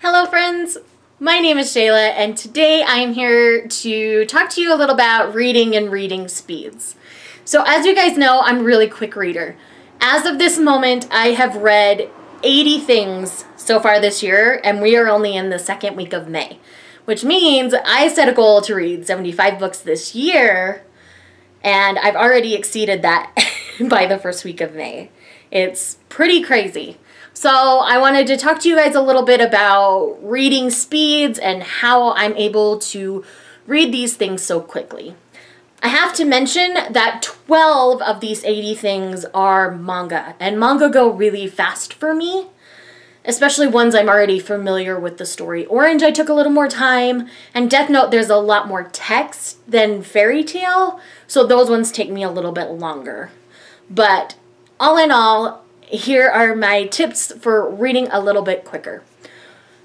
Hello friends, my name is Shayla and today I am here to talk to you a little about reading and reading speeds. So as you guys know, I'm a really quick reader. As of this moment, I have read 80 things so far this year and we are only in the second week of May, which means I set a goal to read 75 books this year and I've already exceeded that by the first week of May. It's pretty crazy. So I wanted to talk to you guys a little bit about reading speeds and how I'm able to read these things so quickly. I have to mention that 12 of these 80 things are manga, and manga go really fast for me, especially ones I'm already familiar with the story. Orange, I took a little more time, and Death Note, there's a lot more text than Fairy Tail, so those ones take me a little bit longer. But all in all, here are my tips for reading a little bit quicker.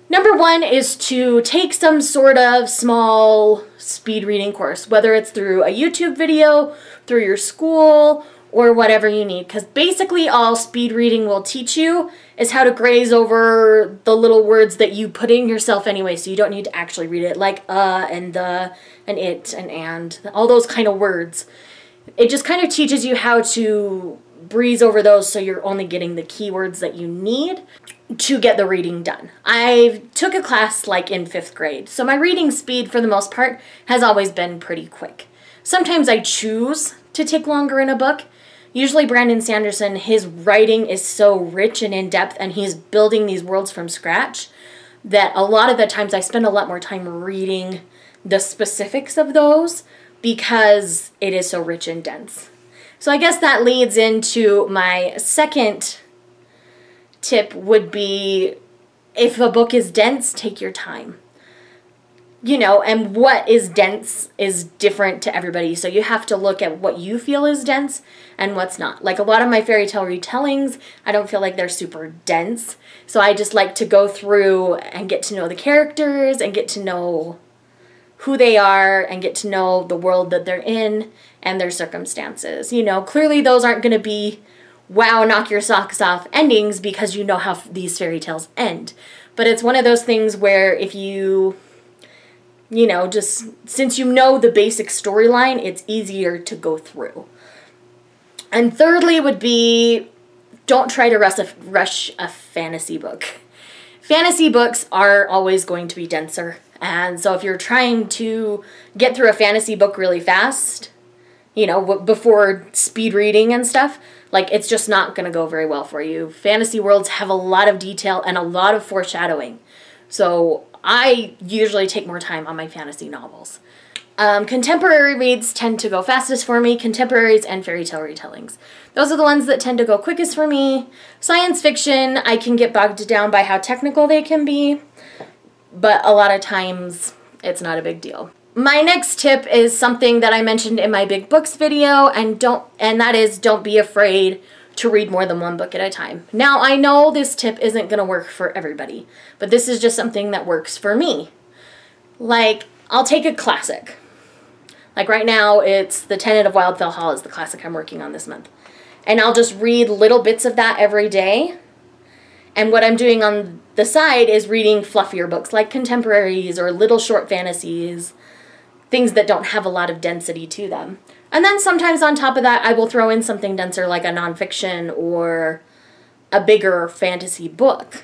Number one is to take some sort of small speed reading course, whether it's through a YouTube video, through your school, or whatever you need. Because basically all speed reading will teach you is how to graze over the little words that you put in yourself anyway, so you don't need to actually read it, like and the, and it, and, all those kind of words. It just kind of teaches you how to breeze over those so you're only getting the keywords that you need to get the reading done. I took a class like in 5th grade, so my reading speed for the most part has always been pretty quick. Sometimes I choose to take longer in a book. Usually Brandon Sanderson, his writing is so rich and in-depth and he's building these worlds from scratch that a lot of the times I spend a lot more time reading the specifics of those because it is so rich and dense. So I guess that leads into my second tip would be, if a book is dense, take your time. You know, and what is dense is different to everybody. So you have to look at what you feel is dense and what's not. Like a lot of my fairy tale retellings, I don't feel like they're super dense. So I just like to go through and get to know the characters and get to know who they are and get to know the world that they're in and their circumstances. You know, clearly those aren't going to be wow, knock your socks off endings because you know how these fairy tales end. But it's one of those things where if you know, just since you know the basic storyline, it's easier to go through. And thirdly would be, don't try to rush a fantasy book. Fantasy books are always going to be denser. And so if you're trying to get through a fantasy book really fast, you know, before speed reading and stuff, like it's just not going to go very well for you. Fantasy worlds have a lot of detail and a lot of foreshadowing. So I usually take more time on my fantasy novels. Contemporary reads tend to go fastest for me, contemporaries and fairy tale retellings. Those are the ones that tend to go quickest for me. Science fiction, I can get bogged down by how technical they can be, but a lot of times it's not a big deal. My next tip is something that I mentioned in my big books video, and that is don't be afraid to read more than one book at a time. Now I know this tip isn't going to work for everybody, but this is just something that works for me. Like, I'll take a classic. Like right now it's The Tenet of Wildfell Hall is the classic I'm working on this month. And I'll just read little bits of that every day. And what I'm doing on the side is reading fluffier books like contemporaries or little short fantasies, things that don't have a lot of density to them. And then sometimes on top of that, I will throw in something denser like a nonfiction or a bigger fantasy book.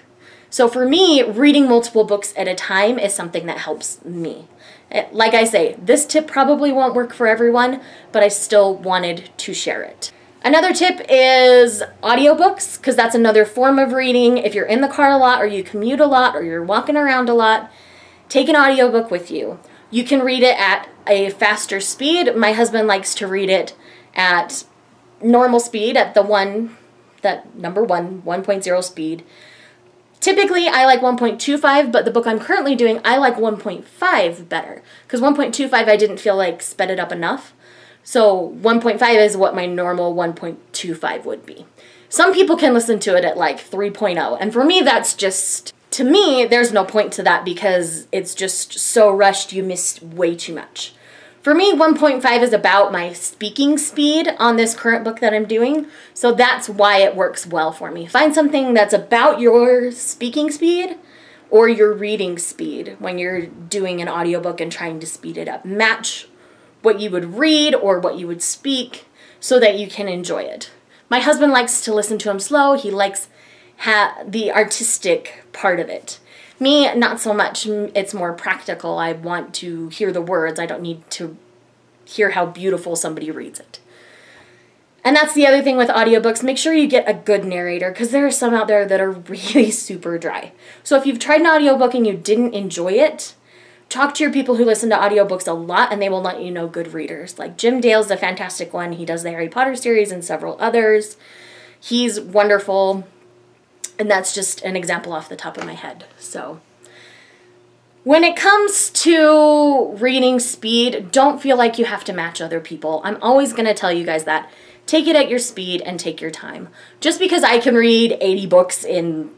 So for me, reading multiple books at a time is something that helps me. Like I say, this tip probably won't work for everyone, but I still wanted to share it. Another tip is audiobooks, because that's another form of reading. If you're in the car a lot or you commute a lot or you're walking around a lot, take an audiobook with you. You can read it at a faster speed. My husband likes to read it at normal speed, at the number 1.0 speed. Typically, I like 1.25, but the book I'm currently doing, I like 1.5 better. Because 1.25, I didn't feel like sped it up enough. So 1.5 is what my normal 1.25 would be. Some people can listen to it at like 3.0, and for me, that's just, to me, there's no point to that because it's just so rushed, you miss way too much. For me, 1.5 is about my speaking speed on this current book that I'm doing, so that's why it works well for me. Find something that's about your speaking speed or your reading speed when you're doing an audiobook and trying to speed it up. Match what you would read or what you would speak so that you can enjoy it. My husband likes to listen to them slow. He likes the artistic part of it. Me, not so much. It's more practical. I want to hear the words. I don't need to hear how beautiful somebody reads it. And that's the other thing with audiobooks. Make sure you get a good narrator, because there are some out there that are really super dry. So if you've tried an audiobook and you didn't enjoy it, talk to your people who listen to audiobooks a lot, and they will let you know good readers. Like Jim Dale's a fantastic one. He does the Harry Potter series and several others. He's wonderful. And that's just an example off the top of my head. So when it comes to reading speed, don't feel like you have to match other people. I'm always going to tell you guys that. Take it at your speed and take your time. Just because I can read 80 books in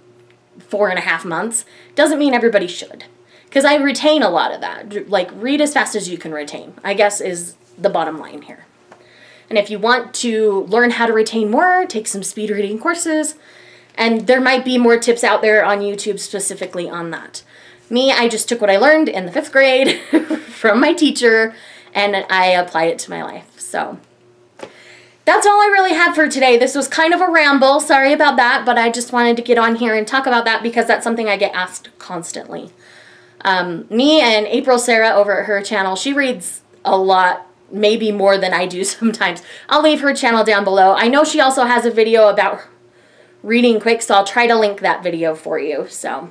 4.5 months doesn't mean everybody should. Because I retain a lot of that. Like, read as fast as you can retain, I guess, is the bottom line here. And if you want to learn how to retain more, take some speed reading courses. And there might be more tips out there on YouTube specifically on that. Me, I just took what I learned in the 5th grade from my teacher, and I apply it to my life. So that's all I really had for today. This was kind of a ramble. Sorry about that, but I just wanted to get on here and talk about that because that's something I get asked constantly. Me and April Sarah over at her channel, she reads a lot, maybe more than I do sometimes. I'll leave her channel down below. I know she also has a video about reading quick, so I'll try to link that video for you. So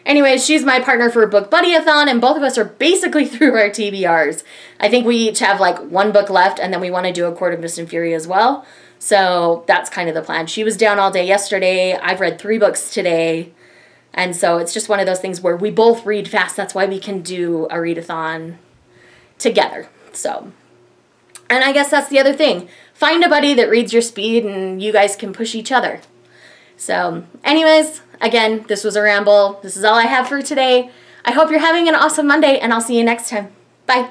anyways, she's my partner for Book Buddy-a-thon, and both of us are basically through our TBRs. I think we each have like 1 book left, and then we want to do A Court of Mist and Fury as well. So that's kind of the plan. She was down all day yesterday. I've read 3 books today. And so it's just one of those things where we both read fast. That's why we can do a readathon together. So, and I guess that's the other thing. Find a buddy that reads your speed and you guys can push each other. So anyways, again, this was a ramble. This is all I have for today. I hope you're having an awesome Monday, and I'll see you next time. Bye.